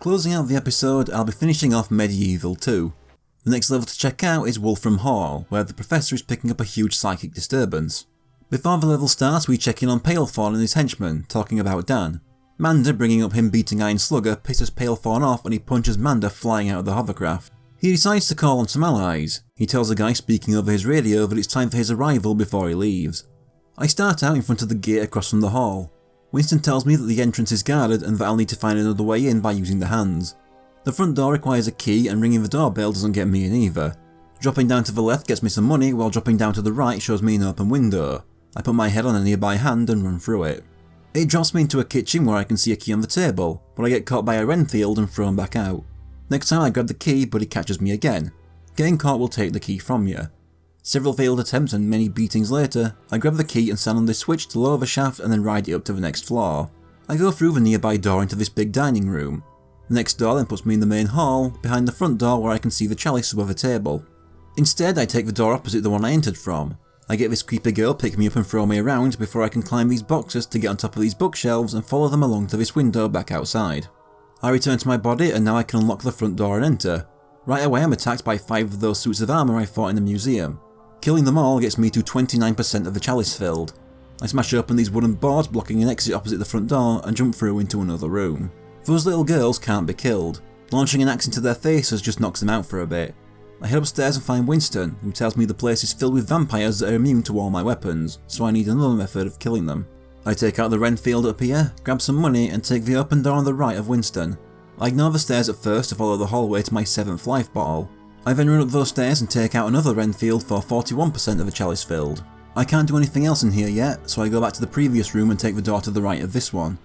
Closing out the episode, I'll be finishing off Medieval 2. The next level to check out is Wolfram Hall, where the Professor is picking up a huge psychic disturbance. Before the level starts, we check in on Palefawn and his henchmen, talking about Dan. Manda bringing up him beating Iron Slugger pisses Palefawn off and he punches Manda flying out of the hovercraft. He decides to call on some allies. He tells the guy speaking over his radio that it's time for his arrival before he leaves. I start out in front of the gate across from the hall. Winston tells me that the entrance is guarded and that I'll need to find another way in by using the hands. The front door requires a key and ringing the doorbell doesn't get me in either. Dropping down to the left gets me some money, while dropping down to the right shows me an open window. I put my head on a nearby hand and run through it. It drops me into a kitchen where I can see a key on the table, but I get caught by a Renfield and thrown back out. Next time I grab the key, but he catches me again. Getting caught will take the key from you. Several failed attempts and many beatings later, I grab the key and stand on this switch to lower the shaft and then ride it up to the next floor. I go through the nearby door into this big dining room. The next door then puts me in the main hall, behind the front door where I can see the chalice above a table. Instead, I take the door opposite the one I entered from. I get this creepy girl pick me up and throw me around before I can climb these boxes to get on top of these bookshelves and follow them along to this window back outside. I return to my body and now I can unlock the front door and enter. Right away I'm attacked by 5 of those suits of armour I fought in the museum. Killing them all gets me to 29% of the chalice filled. I smash open these wooden boards blocking an exit opposite the front door and jump through into another room. Those little girls can't be killed. Launching an axe into their faces just knocks them out for a bit. I head upstairs and find Winston, who tells me the place is filled with vampires that are immune to all my weapons, so I need another method of killing them. I take out the Renfield up here, grab some money and take the open door on the right of Winston. I ignore the stairs at first to follow the hallway to my 7th life bottle. I then run up those stairs and take out another Renfield for 41% of the chalice filled. I can't do anything else in here yet, so I go back to the previous room and take the door to the right of this one.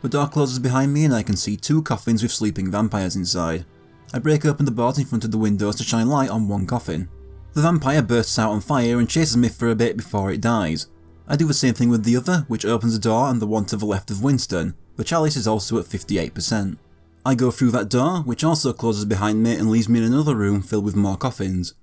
The door closes behind me and I can see 2 coffins with sleeping vampires inside. I break open the boards in front of the windows to shine light on one coffin. The vampire bursts out on fire and chases me for a bit before it dies. I do the same thing with the other, which opens the door and the one to the left of Winston. The chalice is also at 58%. I go through that door, which also closes behind me and leaves me in another room filled with more coffins.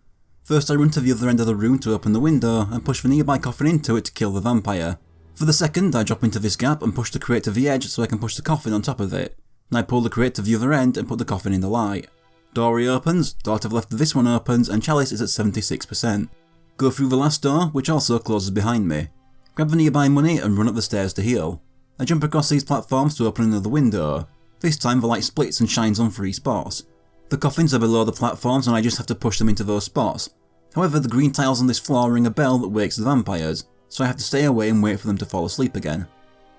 First I run to the other end of the room to open the window and push the nearby coffin into it to kill the vampire. For the second, I drop into this gap and push the crate to the edge so I can push the coffin on top of it. And I pull the crate to the other end and put the coffin in the light. Door reopens, door to the left of this one opens, and chalice is at 76%. Go through the last door, which also closes behind me. Grab the nearby money and run up the stairs to heal. I jump across these platforms to open another window. This time the light splits and shines on 3 spots. The coffins are below the platforms and I just have to push them into those spots. However, the green tiles on this floor ring a bell that wakes the vampires, so I have to stay away and wait for them to fall asleep again.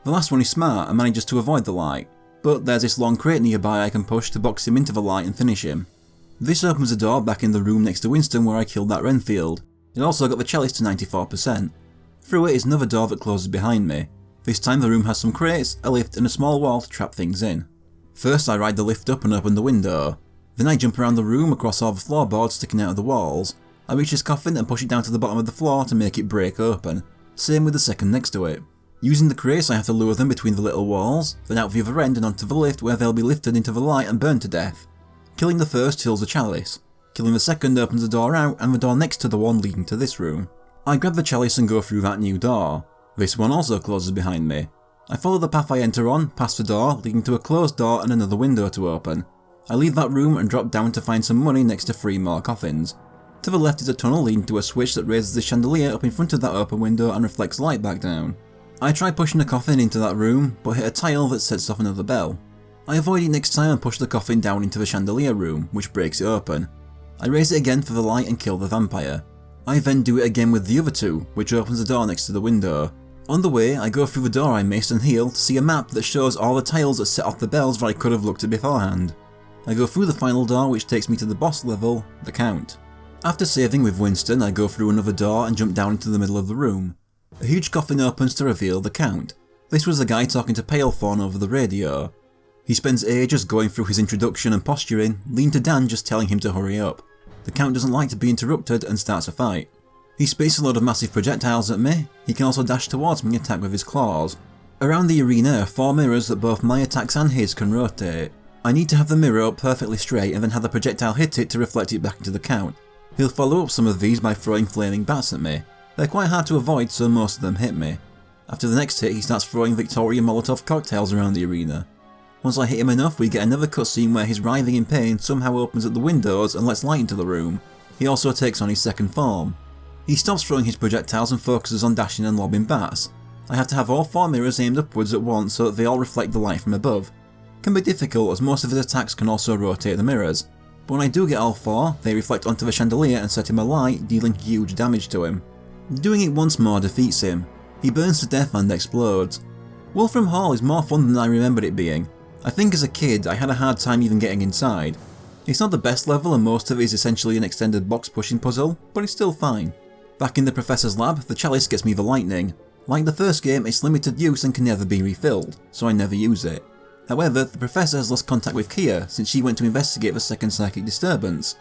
The last one is smart and manages to avoid the light. But there's this long crate nearby I can push to box him into the light and finish him. This opens a door back in the room next to Winston where I killed that Renfield. It also got the chalice to 94%. Through it is another door that closes behind me. This time the room has some crates, a lift and a small wall to trap things in. First I ride the lift up and open the window. Then I jump around the room across all the floorboards sticking out of the walls. I reach this coffin and push it down to the bottom of the floor to make it break open. Same with the second next to it. Using the crates I have to lure them between the little walls, then out the other end and onto the lift where they'll be lifted into the light and burned to death. Killing the first kills the chalice. Killing the second opens the door out and the door next to the one leading to this room. I grab the chalice and go through that new door. This one also closes behind me. I follow the path I enter on, past the door, leading to a closed door and another window to open. I leave that room and drop down to find some money next to 3 more coffins. To the left is a tunnel leading to a switch that raises the chandelier up in front of that open window and reflects light back down. I try pushing the coffin into that room, but hit a tile that sets off another bell. I avoid it next time and push the coffin down into the chandelier room, which breaks it open. I raise it again for the light and kill the vampire. I then do it again with the other 2, which opens the door next to the window. On the way, I go through the door I missed and heal to see a map that shows all the tiles that set off the bells that I could have looked at beforehand. I go through the final door which takes me to the boss level, the Count. After saving with Winston, I go through another door and jump down into the middle of the room. A huge coffin opens to reveal the Count. This was the guy talking to Palefawn over the radio. He spends ages going through his introduction and posturing, leading to Dan just telling him to hurry up. The Count doesn't like to be interrupted and starts a fight. He spits a load of massive projectiles at me. He can also dash towards me and attack with his claws. Around the arena are 4 mirrors that both my attacks and his can rotate. I need to have the mirror up perfectly straight and then have the projectile hit it to reflect it back into the Count. He'll follow up some of these by throwing flaming bats at me. They're quite hard to avoid, so most of them hit me. After the next hit, he starts throwing Victoria Molotov cocktails around the arena. Once I hit him enough, we get another cutscene where his writhing in pain somehow opens up the windows and lets light into the room. He also takes on his second form. He stops throwing his projectiles and focuses on dashing and lobbing bats. I have to have all 4 mirrors aimed upwards at once so that they all reflect the light from above. It can be difficult as most of his attacks can also rotate the mirrors, but when I do get all 4, they reflect onto the chandelier and set him alight, dealing huge damage to him. Doing it once more defeats him. He burns to death and explodes. Wolfram Hall is more fun than I remembered it being. I think as a kid I had a hard time even getting inside. It's not the best level and most of it is essentially an extended box pushing puzzle, but it's still fine. Back in the Professor's lab, the chalice gets me the lightning. Like the first game, it's limited use and can never be refilled, so I never use it. However, the Professor has lost contact with Kia since she went to investigate the second psychic disturbance.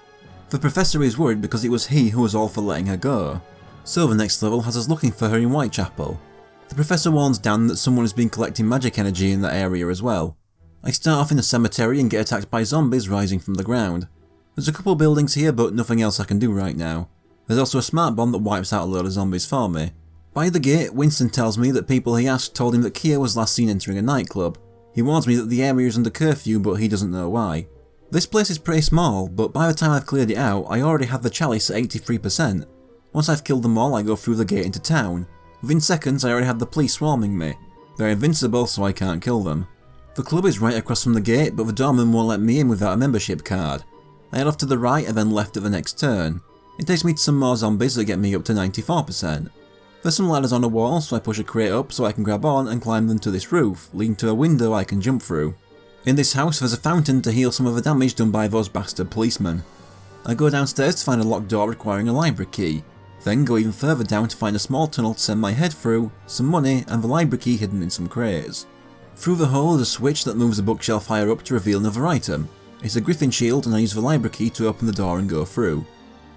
The Professor is worried because it was he who was all for letting her go. So the next level has us looking for her in Whitechapel. The Professor warns Dan that someone has been collecting magic energy in that area as well. I start off in a cemetery and get attacked by zombies rising from the ground. There's a couple buildings here but nothing else I can do right now. There's also a smart bomb that wipes out a load of zombies for me. By the gate, Winston tells me that people he asked told him that Kia was last seen entering a nightclub. He warns me that the area is under curfew but he doesn't know why. This place is pretty small, but by the time I've cleared it out, I already have the chalice at 83%. Once I've killed them all, I go through the gate into town. Within seconds I already have the police swarming me. They're invincible so I can't kill them. The club is right across from the gate, but the doorman won't let me in without a membership card. I head off to the right and then left at the next turn. It takes me to some more zombies that get me up to 94%. There's some ladders on the wall, so I push a crate up so I can grab on and climb them to this roof, leading to a window I can jump through. In this house there's a fountain to heal some of the damage done by those bastard policemen. I go downstairs to find a locked door requiring a library key, then go even further down to find a small tunnel to send my head through, some money and the library key hidden in some crates. Through the hole is a switch that moves a bookshelf higher up to reveal another item. It's a griffin shield and I use the library key to open the door and go through.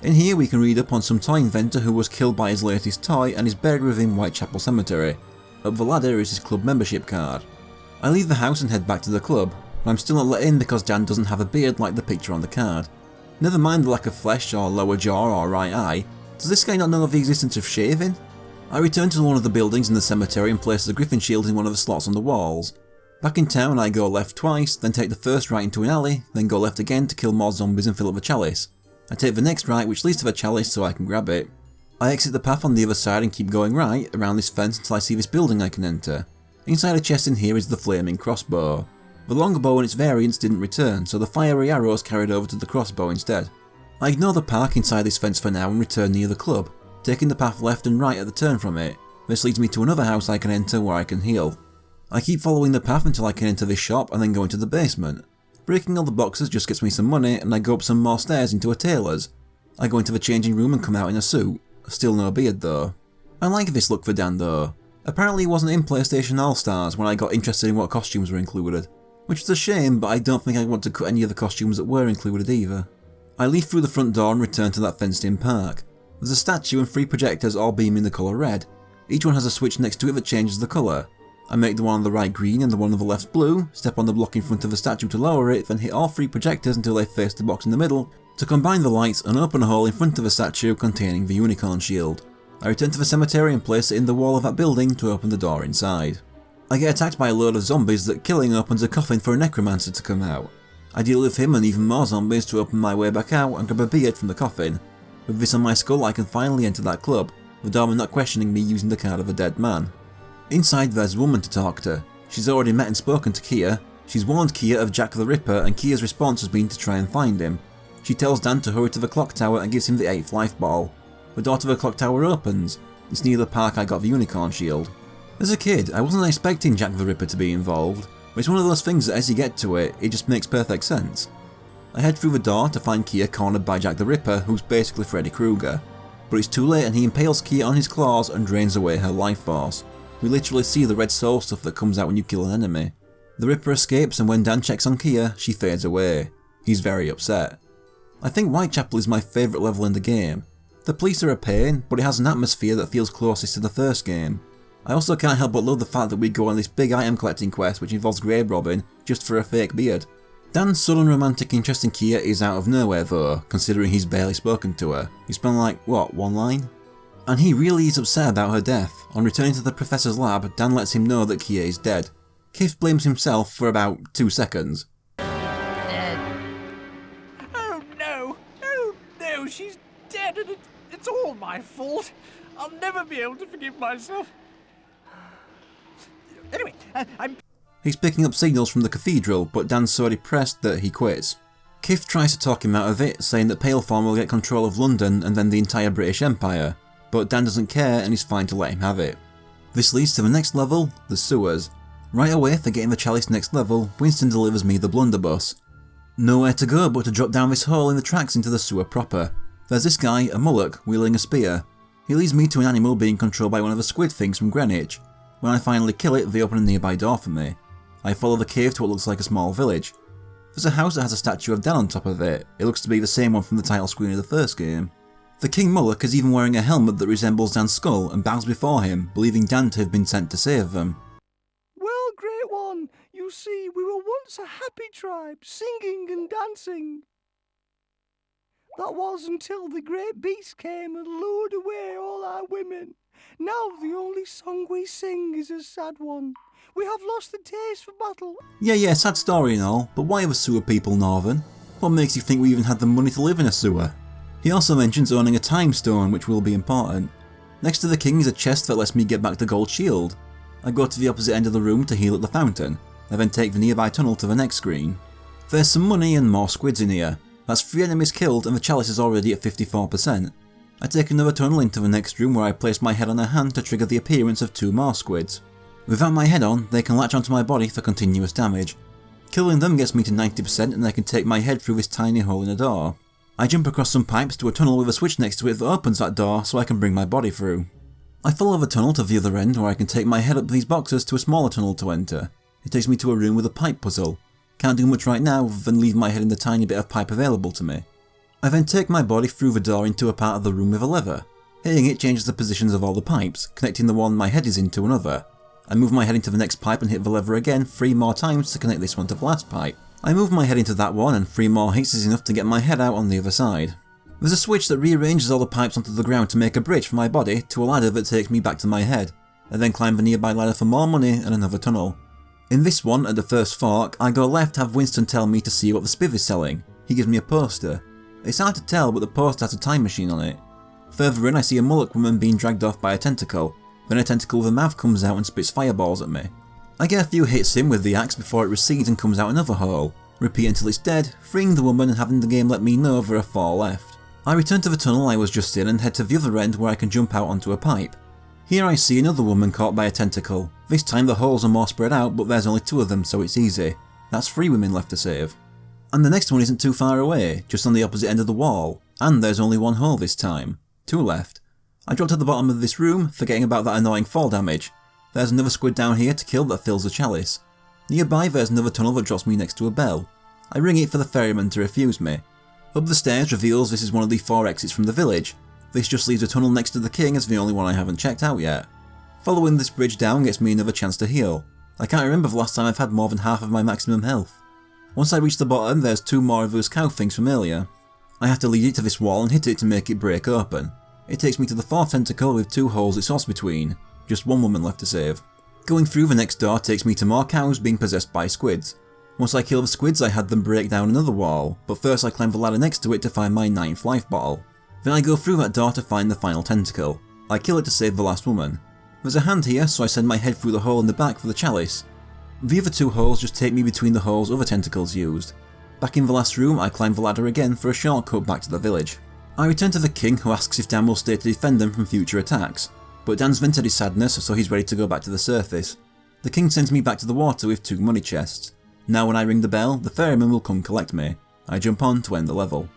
In here we can read up on some toy inventor who was killed by his latest toy and is buried within Whitechapel Cemetery. Up the ladder is his club membership card. I leave the house and head back to the club, but I'm still not let in because Dan doesn't have a beard like the picture on the card. Never mind the lack of flesh or lower jaw or right eye, does this guy not know of the existence of shaving? I return to one of the buildings in the cemetery and place the griffin shield in one of the slots on the walls. Back in town I go left twice, then take the first right into an alley, then go left again to kill more zombies and fill up the chalice. I take the next right which leads to the chalice so I can grab it. I exit the path on the other side and keep going right around this fence until I see this building I can enter. Inside a chest in here is the flaming crossbow. The longbow and its variants didn't return, so the fiery arrows carried over to the crossbow instead. I ignore the park inside this fence for now and return near the club, taking the path left and right at the turn from it. This leads me to another house I can enter where I can heal. I keep following the path until I can enter this shop and then go into the basement. Breaking all the boxes just gets me some money and I go up some more stairs into a tailor's. I go into the changing room and come out in a suit. Still no beard though. I like this look for Dan though. Apparently he wasn't in PlayStation All-Stars when I got interested in what costumes were included. Which is a shame, but I don't think I want to cut any of the costumes that were included either. I leave through the front door and return to that fenced-in park. There's a statue and 3 projectors all beaming the colour red. Each one has a switch next to it that changes the colour. I make the one on the right green and the one on the left blue, step on the block in front of the statue to lower it, then hit all 3 projectors until they face the box in the middle, to combine the lights and open a hole in front of the statue containing the unicorn shield. I return to the cemetery and place it in the wall of that building to open the door inside. I get attacked by a load of zombies that killing opens a coffin for a necromancer to come out. I deal with him and even more zombies to open my way back out and grab a beard from the coffin. With this on my skull I can finally enter that club, the doorman not questioning me using the card of a dead man. Inside there's a woman to talk to. She's already met and spoken to Kia. She's warned Kia of Jack the Ripper and Kia's response has been to try and find him. She tells Dan to hurry to the clock tower and gives him the 8th life ball. The door to the clock tower opens. It's near the park I got the unicorn shield. As a kid, I wasn't expecting Jack the Ripper to be involved, but it's one of those things that as you get to it, it just makes perfect sense. I head through the door to find Kia cornered by Jack the Ripper, who's basically Freddy Krueger. But it's too late and he impales Kia on his claws and drains away her life force. We literally see the red soul stuff that comes out when you kill an enemy. The Ripper escapes and when Dan checks on Kia, she fades away. He's very upset. I think Whitechapel is my favourite level in the game. The police are a pain, but it has an atmosphere that feels closest to the first game. I also can't help but love the fact that we go on this big item collecting quest which involves grave robbing just for a fake beard. Dan's sudden romantic interest in Kia is out of nowhere though, considering he's barely spoken to her. He's been like, what, 1 line? And he really is upset about her death. On returning to the Professor's lab, Dan lets him know that Kia is dead. Kith blames himself for about 2 seconds. Oh no! Oh no, she's dead and it's all my fault. I'll never be able to forgive myself. Anyway, I'm... He's picking up signals from the cathedral, but Dan's so depressed that he quits. Kith tries to talk him out of it, saying that Palefawn will get control of London and then the entire British Empire, but Dan doesn't care and is fine to let him have it. This leads to the next level, the sewers. Right away, for getting the chalice next level, Winston delivers me the blunderbuss. Nowhere to go but to drop down this hole in the tracks into the sewer proper. There's this guy, a Mullock, wielding a spear. He leads me to an animal being controlled by one of the squid things from Greenwich. When I finally kill it, they open a nearby door for me. I follow the cave to what looks like a small village. There's a house that has a statue of Dan on top of it. It looks to be the same one from the title screen of the first game. The King Mullock is even wearing a helmet that resembles Dan's skull and bows before him, believing Dan to have been sent to save them. Well, Great One, you see, we were once a happy tribe, singing and dancing. That was until the great beast came and lured away all our women. Now the only song we sing is a sad one. We have lost the taste for battle. Yeah, sad story and all, but why are the sewer people northern? What makes you think we even had the money to live in a sewer? He also mentions owning a time stone, which will be important. Next to the king is a chest that lets me get back the gold shield. I go to the opposite end of the room to heal at the fountain. I then take the nearby tunnel to the next screen. There's some money and more squids in here. That's 3 enemies killed and the chalice is already at 54%. I take another tunnel into the next room where I place my head on a hand to trigger the appearance of 2 more squids. Without my head on, they can latch onto my body for continuous damage. Killing them gets me to 90% and I can take my head through this tiny hole in a door. I jump across some pipes to a tunnel with a switch next to it that opens that door so I can bring my body through. I follow the tunnel to the other end where I can take my head up these boxes to a smaller tunnel to enter. It takes me to a room with a pipe puzzle. Can't do much right now other than leave my head in the tiny bit of pipe available to me. I then take my body through the door into a part of the room with a lever. Hitting it changes the positions of all the pipes, connecting the one my head is in to another. I move my head into the next pipe and hit the lever again 3 more times to connect this one to the last pipe. I move my head into that one and 3 more hits is enough to get my head out on the other side. There's a switch that rearranges all the pipes onto the ground to make a bridge for my body to a ladder that takes me back to my head. I then climb the nearby ladder for more money and another tunnel. In this one, at the first fork, I go left to have Winston tell me to see what the spiv is selling. He gives me a poster. It's hard to tell, but the poster has a time machine on it. Further in I see a Mullock woman being dragged off by a tentacle. Then a tentacle with a mouth comes out and spits fireballs at me. I get a few hits in with the axe before it recedes and comes out another hole. Repeat until it's dead, freeing the woman and having the game let me know there are 4 left. I return to the tunnel I was just in and head to the other end where I can jump out onto a pipe. Here I see another woman caught by a tentacle. This time the holes are more spread out, but there's only 2 of them so it's easy. That's 3 women left to save. And the next one isn't too far away, just on the opposite end of the wall. And there's only 1 hole this time. 2 left. I drop to the bottom of this room, forgetting about that annoying fall damage. There's another squid down here to kill that fills the chalice. Nearby there's another tunnel that drops me next to a bell. I ring it for the ferryman to refuse me. Up the stairs reveals this is one of the 4 exits from the village. This just leaves a tunnel next to the king as the only one I haven't checked out yet. Following this bridge down gets me another chance to heal. I can't remember the last time I've had more than half of my maximum health. Once I reach the bottom there's 2 more of those cow things from earlier. I have to lead it to this wall and hit it to make it break open. It takes me to the 4th tentacle with 2 holes it's lost between. Just 1 woman left to save. Going through the next door takes me to more cows being possessed by squids. Once I kill the squids I had them break down another wall, but first I climb the ladder next to it to find my 9th life bottle. Then I go through that door to find the final tentacle. I kill it to save the last woman. There's a hand here so I send my head through the hole in the back for the chalice. The other 2 holes just take me between the holes other tentacles used. Back in the last room I climb the ladder again for a shortcut back to the village. I return to the king who asks if Dan will stay to defend them from future attacks, but Dan's vented his sadness so he's ready to go back to the surface. The king sends me back to the water with 2 money chests. Now when I ring the bell, the ferryman will come collect me. I jump on to end the level.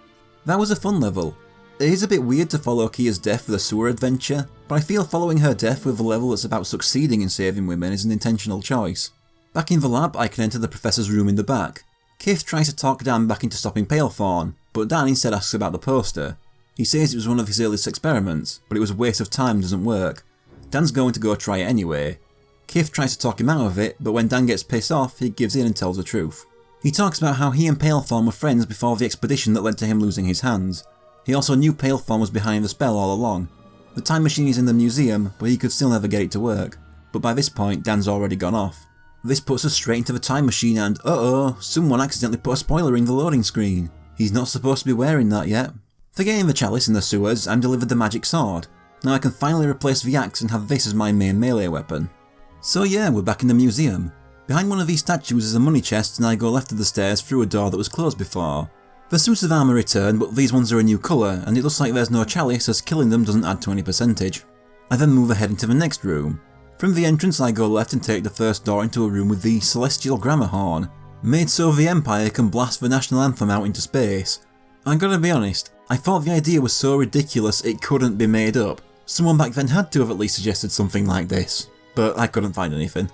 That was a fun level. It is a bit weird to follow Kia's death with a sewer adventure, but I feel following her death with a level that's about succeeding in saving women is an intentional choice. Back in the lab I can enter the professor's room in the back. Kith tries to talk Dan back into stopping Palefawn, but Dan instead asks about the poster. He says it was one of his earliest experiments, but it was a waste of time and doesn't work. Dan's going to go try it anyway. Kith tries to talk him out of it, but when Dan gets pissed off, he gives in and tells the truth. He talks about how he and Palefawn were friends before the expedition that led to him losing his hands. He also knew Palefawn was behind the spell all along. The time machine is in the museum, but he could still never get it to work. But by this point, Dan's already gone off. This puts us straight into the time machine and uh-oh, someone accidentally put a spoiler in the loading screen. He's not supposed to be wearing that yet. Forgetting the chalice in the sewers, I'm delivered the magic sword. Now I can finally replace the axe and have this as my main melee weapon. So yeah, we're back in the museum. Behind one of these statues is a money chest and I go left of the stairs through a door that was closed before. The suits of armour return, but these ones are a new colour and it looks like there's no chalice as killing them doesn't add to any percentage. I then move ahead into the next room. From the entrance I go left and take the first door into a room with the Celestial Grammar Horn, made so the Empire can blast the national anthem out into space. I'm gonna be honest, I thought the idea was so ridiculous it couldn't be made up. Someone back then had to have at least suggested something like this, but I couldn't find anything.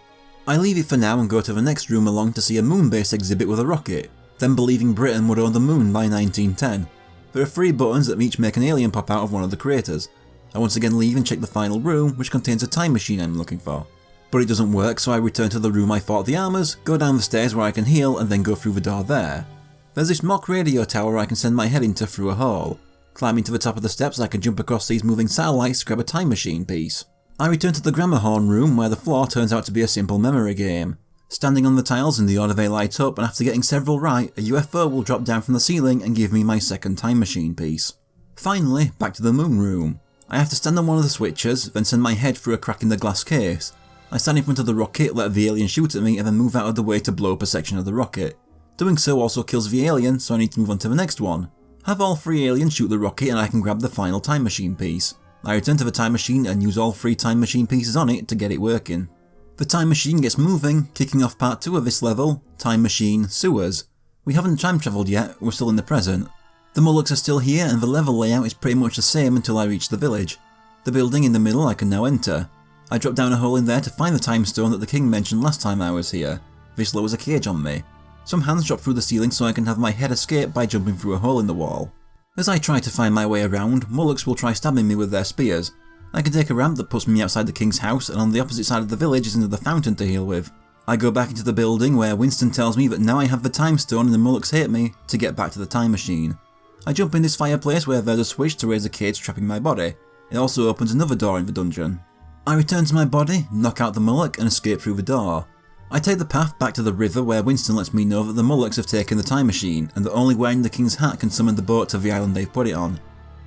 I leave it for now and go to the next room along to see a moon base exhibit with a rocket, then believing Britain would own the moon by 1910. There are 3 buttons that each make an alien pop out of one of the craters. I once again leave and check the final room, which contains a time machine I'm looking for. But it doesn't work, so I return to the room I fought the armors, go down the stairs where I can heal and then go through the door there. There's this mock radio tower I can send my head into through a hole. Climbing to the top of the steps I can jump across these moving satellites to grab a time machine piece. I return to the Grammar Horn room where the floor turns out to be a simple memory game. Standing on the tiles in the order they light up and after getting several right, a UFO will drop down from the ceiling and give me my second time machine piece. Finally, back to the moon room. I have to stand on one of the switches, then send my head through a crack in the glass case. I stand in front of the rocket, let the alien shoot at me and then move out of the way to blow up a section of the rocket. Doing so also kills the alien, so I need to move on to the next one. Have all 3 aliens shoot the rocket and I can grab the final time machine piece. I return to the time machine and use all 3 time machine pieces on it to get it working. The time machine gets moving, kicking off part 2 of this level, Time Machine Sewers. We haven't time travelled yet, we're still in the present. The Mullocks are still here and the level layout is pretty much the same until I reach the village. The building in the middle I can now enter. I drop down a hole in there to find the time stone that the king mentioned last time I was here. This lowers a cage on me. Some hands drop through the ceiling so I can have my head escape by jumping through a hole in the wall. As I try to find my way around, Mullocks will try stabbing me with their spears. I can take a ramp that puts me outside the king's house and on the opposite side of the village is another fountain to heal with. I go back into the building where Winston tells me that now I have the time stone and the Mullocks hate me to get back to the time machine. I jump in this fireplace where there's a switch to raise a cage trapping my body. It also opens another door in the dungeon. I return to my body, knock out the Mullock and escape through the door. I take the path back to the river where Winston lets me know that the Mullocks have taken the time machine and that only wearing the king's hat can summon the boat to the island they've put it on.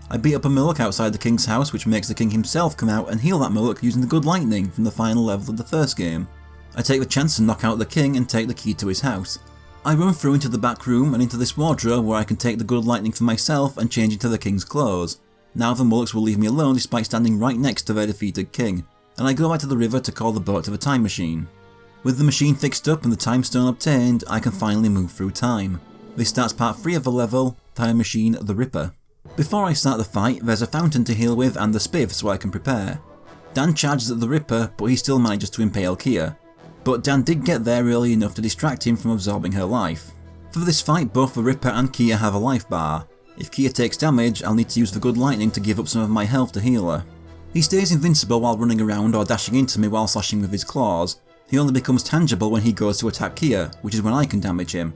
I beat up a Mullock outside the king's house which makes the king himself come out and heal that Mullock using the good lightning from the final level of the first game. I take the chance to knock out the king and take the key to his house. I run through into the back room and into this wardrobe where I can take the good lightning for myself and change into the king's clothes. Now the Mullocks will leave me alone despite standing right next to their defeated king, and I go back to the river to call the boat to the time machine. With the machine fixed up and the time stone obtained, I can finally move through time. This starts part 3 of the level, Time Machine the Ripper. Before I start the fight, there's a fountain to heal with and the spiv so I can prepare. Dan charges at the Ripper, but he still manages to impale Kia. But Dan did get there early enough to distract him from absorbing her life. For this fight, both the Ripper and Kia have a life bar. If Kia takes damage, I'll need to use the good lightning to give up some of my health to heal her. He stays invincible while running around or dashing into me while slashing with his claws. He only becomes tangible when he goes to attack Kia, which is when I can damage him.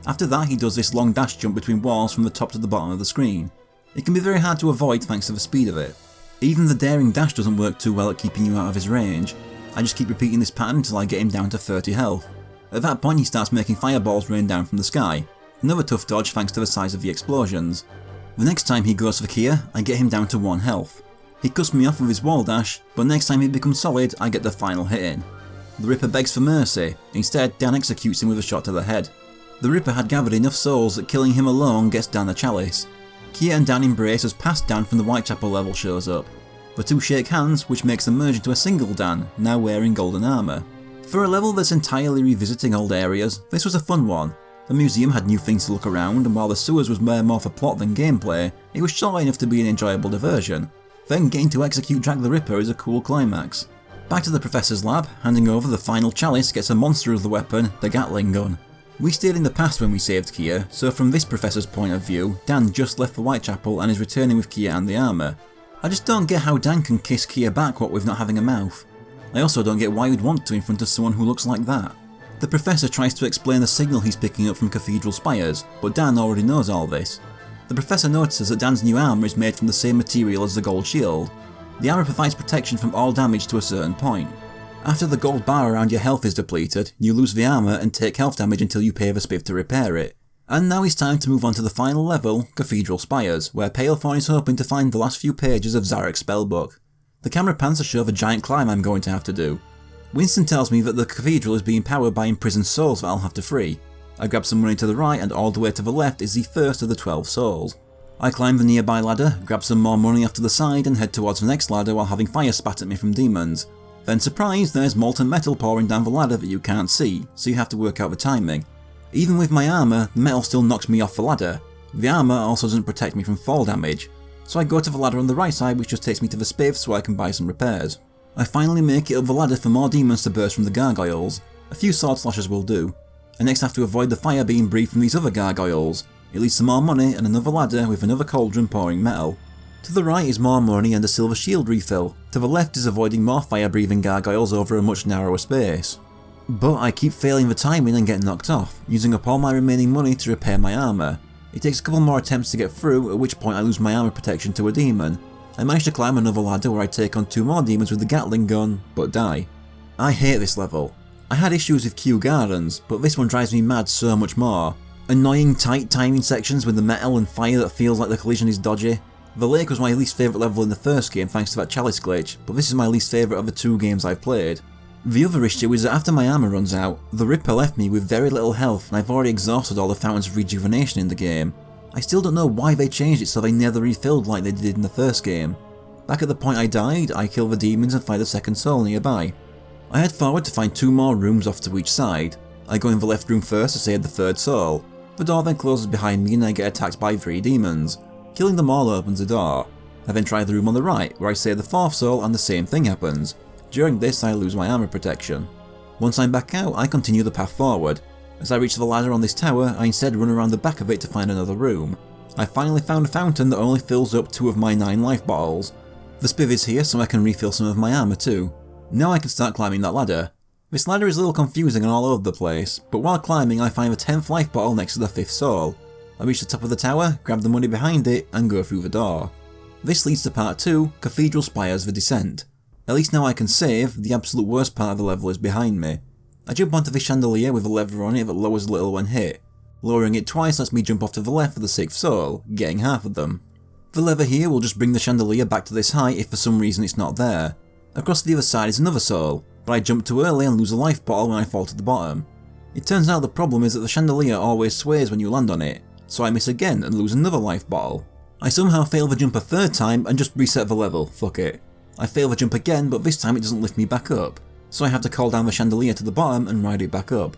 After that he does this long dash jump between walls from the top to the bottom of the screen. It can be very hard to avoid thanks to the speed of it. Even the daring dash doesn't work too well at keeping you out of his range. I just keep repeating this pattern until I get him down to 30 health. At that point he starts making fireballs rain down from the sky. Another tough dodge thanks to the size of the explosions. The next time he goes for Kia, I get him down to 1 health. He cuts me off with his wall dash, but next time he becomes solid I get the final hit in. The Ripper begs for mercy, instead Dan executes him with a shot to the head. The Ripper had gathered enough souls that killing him alone gets Dan the chalice. Kia and Dan embrace as past Dan from the Whitechapel level shows up. The two shake hands, which makes them merge into a single Dan, now wearing golden armour. For a level that's entirely revisiting old areas, this was a fun one. The museum had new things to look around, and while the sewers was more for plot than gameplay, it was short enough to be an enjoyable diversion. Then getting to execute Jack the Ripper is a cool climax. Back to the Professor's lab, handing over the final chalice gets a monster of the weapon, the Gatling gun. We stayed in the past when we saved Kia, so from this Professor's point of view, Dan just left for Whitechapel and is returning with Kia and the armour. I just don't get how Dan can kiss Kia back what with not having a mouth. I also don't get why you'd want to in front of someone who looks like that. The Professor tries to explain the signal he's picking up from cathedral spires, but Dan already knows all this. The Professor notices that Dan's new armour is made from the same material as the gold shield. The armour provides protection from all damage to a certain point. After the gold bar around your health is depleted, you lose the armour and take health damage until you pay the spiv to repair it. And now it's time to move on to the final level, Cathedral Spires, where Palefawn is hoping to find the last few pages of Zarek's spellbook. The camera pans to show the giant climb I'm going to have to do. Winston tells me that the cathedral is being powered by imprisoned souls that I'll have to free. I grab some money to the right and all the way to the left is the first of the 12 souls. I climb the nearby ladder, grab some more money off to the side and head towards the next ladder while having fire spat at me from demons. Then surprise, there's molten metal pouring down the ladder that you can't see, so you have to work out the timing. Even with my armour, the metal still knocks me off the ladder. The armour also doesn't protect me from fall damage, so I go to the ladder on the right side which just takes me to the spiv so I can buy some repairs. I finally make it up the ladder for more demons to burst from the gargoyles. A few sword slashes will do. I next have to avoid the fire being breathed from these other gargoyles. It leads to more money and another ladder with another cauldron pouring metal. To the right is more money and a silver shield refill. To the left is avoiding more fire-breathing gargoyles over a much narrower space. But I keep failing the timing and get knocked off, using up all my remaining money to repair my armour. It takes a couple more attempts to get through, at which point I lose my armour protection to a demon. I manage to climb another ladder where I take on 2 more demons with the Gatling gun, but die. I hate this level. I had issues with Kew Gardens, but this one drives me mad so much more. Annoying tight timing sections with the metal and fire that feels like the collision is dodgy. The lake was my least favourite level in the first game thanks to that chalice glitch, but this is my least favourite of the 2 games I've played. The other issue is that after my armour runs out, the Ripper left me with very little health and I've already exhausted all the fountains of rejuvenation in the game. I still don't know why they changed it so they never refilled like they did in the first game. Back at the point I died, I kill the demons and find a second soul nearby. I head forward to find 2 more rooms off to each side. I go in the left room first to save the 3rd soul. The door then closes behind me and I get attacked by 3 demons. Killing them all opens the door. I then try the room on the right, where I save the 4th soul and the same thing happens. During this I lose my armour protection. Once I'm back out, I continue the path forward. As I reach the ladder on this tower, I instead run around the back of it to find another room. I finally found a fountain that only fills up 2 of my 9 life bottles. The spiv is here so I can refill some of my armour too. Now I can start climbing that ladder. This ladder is a little confusing and all over the place, but while climbing I find the 10th life bottle next to the 5th soul. I reach the top of the tower, grab the money behind it, and go through the door. This leads to part 2, Cathedral Spires: The Descent. At least now I can save, the absolute worst part of the level is behind me. I jump onto the chandelier with a lever on it that lowers a little when hit. Lowering it twice lets me jump off to the left for the 6th soul, getting half of them. The lever here will just bring the chandelier back to this height if for some reason it's not there. Across the other side is another soul, but I jump too early and lose a life bottle when I fall to the bottom. It turns out the problem is that the chandelier always sways when you land on it, so I miss again and lose another life bottle. I somehow fail the jump a 3rd time and just reset the level, fuck it. I fail the jump again, but this time it doesn't lift me back up, so I have to call down the chandelier to the bottom and ride it back up.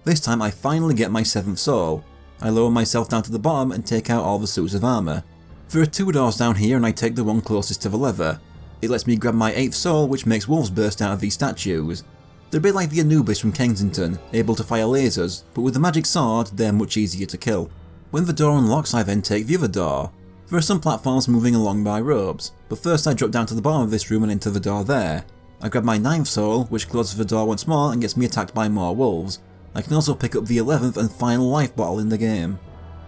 This time I finally get my 7th soul. I lower myself down to the bottom and take out all the suits of armour. There are 2 doors down here and I take the one closest to the lever. It lets me grab my 8th soul, which makes wolves burst out of these statues. They're a bit like the Anubis from Kensington, able to fire lasers, but with the magic sword they're much easier to kill. When the door unlocks I then take the other door. There are some platforms moving along by ropes, but first I drop down to the bottom of this room and enter the door there. I grab my 9th soul, which closes the door once more and gets me attacked by more wolves. I can also pick up the 11th and final life bottle in the game.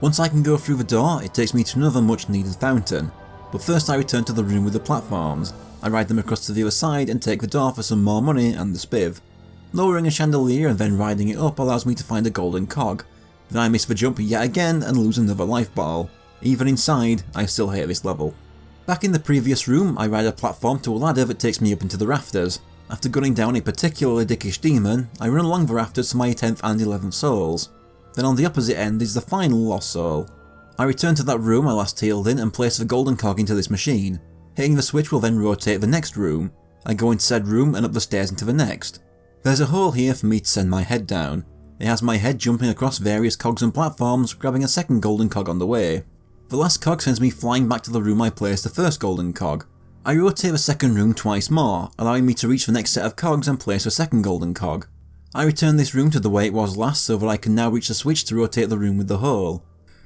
Once I can go through the door, it takes me to another much needed fountain. But first I return to the room with the platforms. I ride them across to the other side and take the door for some more money and the spiv. Lowering a chandelier and then riding it up allows me to find a golden cog. Then I miss the jump yet again and lose another life bottle. Even inside, I still hate this level. Back in the previous room, I ride a platform to a ladder that takes me up into the rafters. After gunning down a particularly dickish demon, I run along the rafters to my 10th and 11th souls. Then on the opposite end is the final lost soul. I return to that room I last healed in and place the golden cog into this machine. Hitting the switch will then rotate the next room. I go into said room and up the stairs into the next. There's a hole here for me to send my head down. It has my head jumping across various cogs and platforms, grabbing a second golden cog on the way. The last cog sends me flying back to the room I placed the first golden cog. I rotate the second room twice more, allowing me to reach the next set of cogs and place a second golden cog. I return this room to the way it was last so that I can now reach the switch to rotate the room with the hole.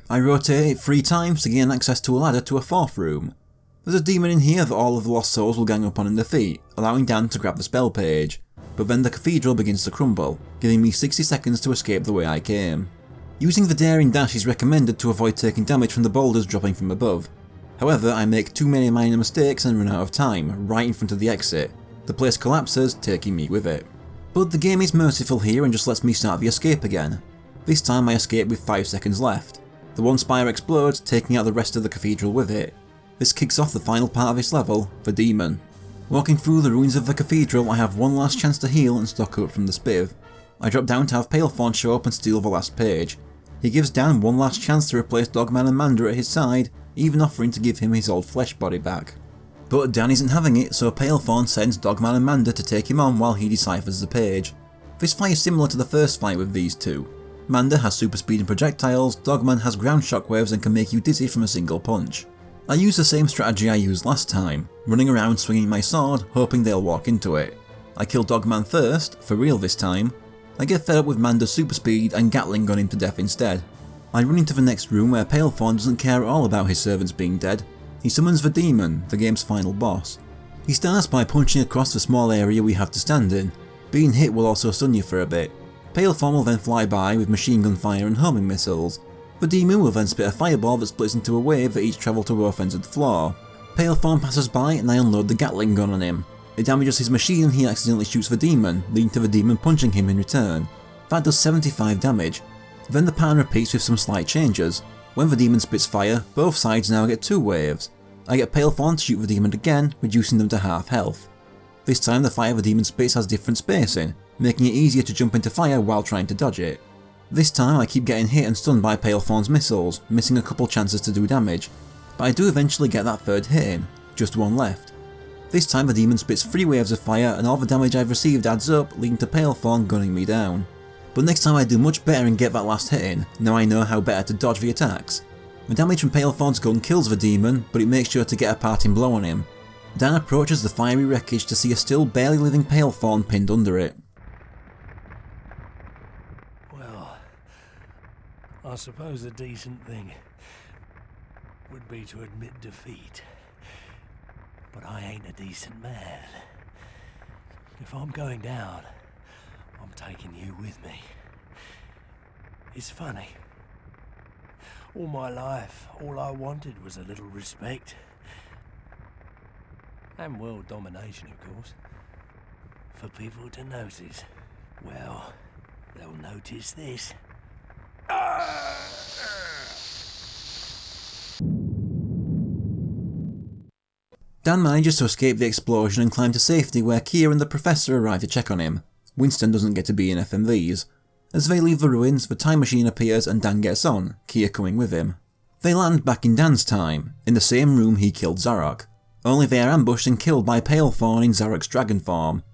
I rotate it 3 times to gain access to a ladder to a 4th room. There's a demon in here that all of the lost souls will gang up on and defeat, allowing Dan to grab the spell page. But then the cathedral begins to crumble, giving me 60 seconds to escape the way I came. Using the daring dash is recommended to avoid taking damage from the boulders dropping from above. However, I make too many minor mistakes and run out of time, right in front of the exit. The place collapses, taking me with it. But the game is merciful here and just lets me start the escape again. This time I escape with 5 seconds left. The one spire explodes, taking out the rest of the cathedral with it. This kicks off the final part of this level, the demon. Walking through the ruins of the cathedral, I have one last chance to heal and stock up from the spiv. I drop down to have Palethorn show up and steal the last page. He gives Dan one last chance to replace Dogman and Manda at his side, even offering to give him his old flesh body back. But Dan isn't having it, so Palethorn sends Dogman and Manda to take him on while he deciphers the page. This fight is similar to the first fight with these two. Manda has super speed and projectiles, Dogman has ground shockwaves and can make you dizzy from a single punch. I use the same strategy I used last time, running around swinging my sword, hoping they'll walk into it. I kill Dogman first, for real this time. I get fed up with Manda's super speed and Gatling gun him to death instead. I run into the next room where Palethorn doesn't care at all about his servants being dead. He summons the demon, the game's final boss. He starts by punching across the small area we have to stand in. Being hit will also stun you for a bit. Palethorn will then fly by with machine gun fire and homing missiles. The demon will then spit a fireball that splits into a wave that each travel to both ends of the floor. Palethorn passes by and I unload the Gatling gun on him. It damages his machine and he accidentally shoots the demon, leading to the demon punching him in return. That does 75 damage. Then the pattern repeats with some slight changes. When the demon spits fire, both sides now get 2 waves. I get Palethorn to shoot the demon again, reducing them to half health. This time the fire the demon spits has different spacing, making it easier to jump into fire while trying to dodge it. This time I keep getting hit and stunned by Palethorn's missiles, missing a couple chances to do damage, but I do eventually get that third hit in, just one left. This time the demon spits 3 waves of fire and all the damage I've received adds up, leading to Palethorn gunning me down. But next time I do much better and get that last hit in, now I know how better to dodge the attacks. The damage from Palethorn's gun kills the demon, but it makes sure to get a parting blow on him. Dan approaches the fiery wreckage to see a still barely living Palethorn pinned under it. Well, I suppose a decent thing would be to admit defeat. But I ain't a decent man. If I'm going down, I'm taking you with me. It's funny. All my life, all I wanted was a little respect. And world domination, of course. For people to notice. Well, they'll notice this. Dan manages to escape the explosion and climb to safety where Kia and the Professor arrive to check on him. Winston doesn't get to be in FMVs. As they leave the ruins, the time machine appears and Dan gets on, Kia coming with him. They land back in Dan's time, in the same room he killed Zarok. Only they are ambushed and killed by Palethorn in Zarok's dragon form.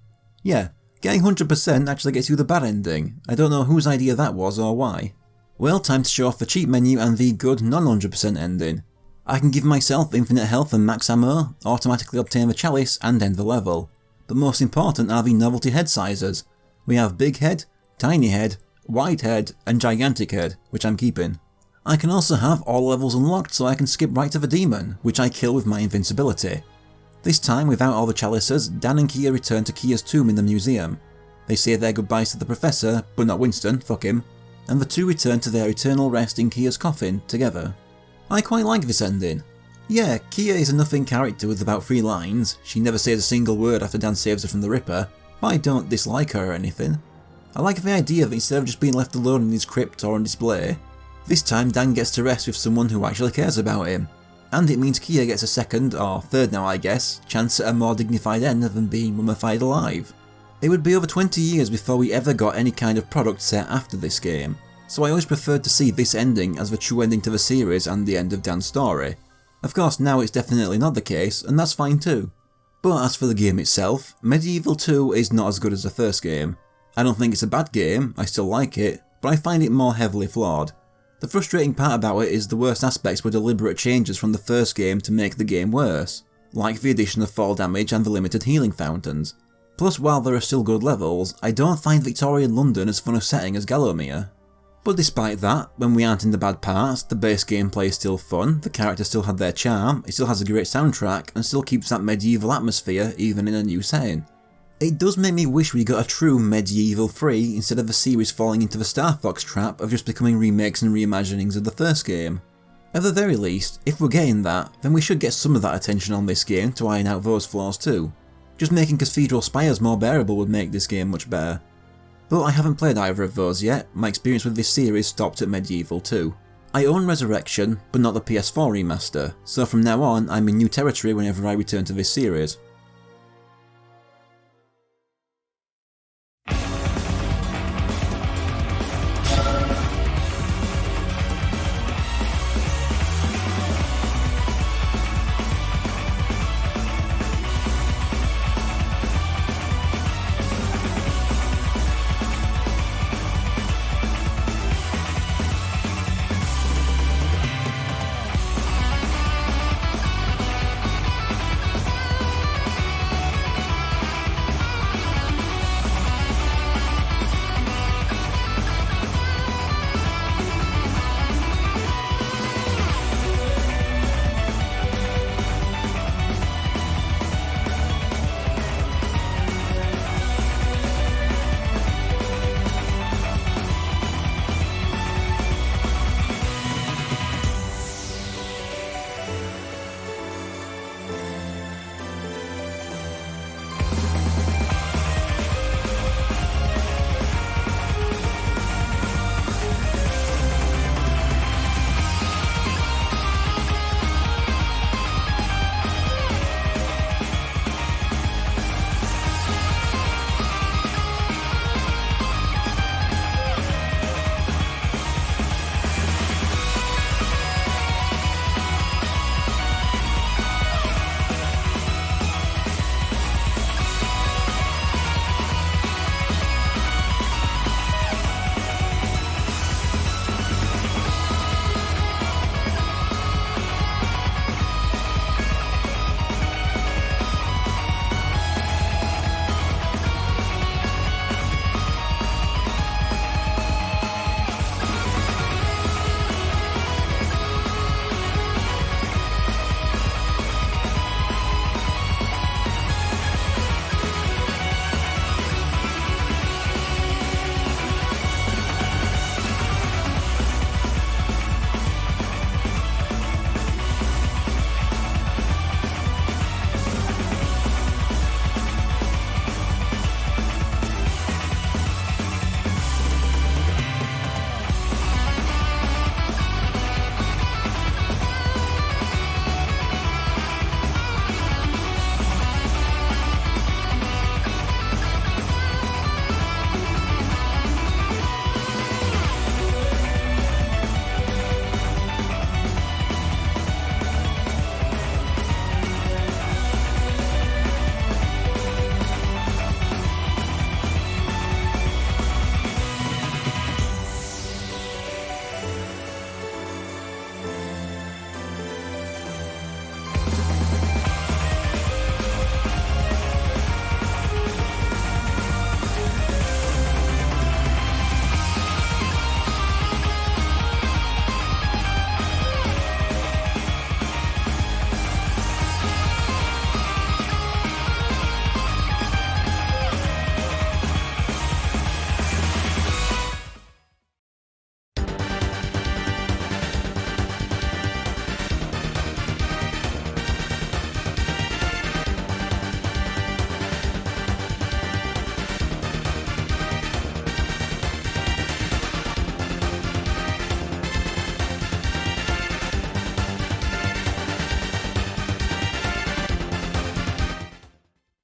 Yeah, getting 100% actually gets you the bad ending. I don't know whose idea that was or why. Well, time to show off the cheat menu and the good non-100% ending. I can give myself infinite health and max ammo, automatically obtain the chalice and end the level. But most important are the novelty head sizes. We have big head, tiny head, wide head and gigantic head, which I'm keeping. I can also have all levels unlocked so I can skip right to the demon, which I kill with my invincibility. This time, without all the chalices, Dan and Kia return to Kia's tomb in the museum. They say their goodbyes to the Professor, but not Winston, fuck him, and the two return to their eternal rest in Kia's coffin together. I quite like this ending. Yeah, Kia is a nothing character with about 3 lines, she never says a single word after Dan saves her from the Ripper, but I don't dislike her or anything. I like the idea that instead of just being left alone in his crypt or on display, this time Dan gets to rest with someone who actually cares about him. And it means Kia gets a second, or third now I guess, chance at a more dignified end than being mummified alive. It would be over 20 years before we ever got any kind of product set after this game, so I always preferred to see this ending as the true ending to the series and the end of Dan's story. Of course now it's definitely not the case, and that's fine too. But as for the game itself, Medieval 2 is not as good as the first game. I don't think it's a bad game, I still like it, but I find it more heavily flawed. The frustrating part about it is the worst aspects were deliberate changes from the first game to make the game worse, like the addition of fall damage and the limited healing fountains. Plus, while there are still good levels, I don't find Victorian London as fun a setting as Gallowmere. But despite that, when we aren't in the bad parts, the base gameplay is still fun, the characters still have their charm, it still has a great soundtrack, and still keeps that medieval atmosphere even in a new setting. It does make me wish we got a true Medieval 3 instead of the series falling into the Star Fox trap of just becoming remakes and reimaginings of the first game. At the very least, if we're getting that, then we should get some of that attention on this game to iron out those flaws too. Just making Cathedral Spires more bearable would make this game much better. Though I haven't played either of those yet, my experience with this series stopped at Medieval 2. I own Resurrection, but not the PS4 remaster, so from now on I'm in new territory whenever I return to this series.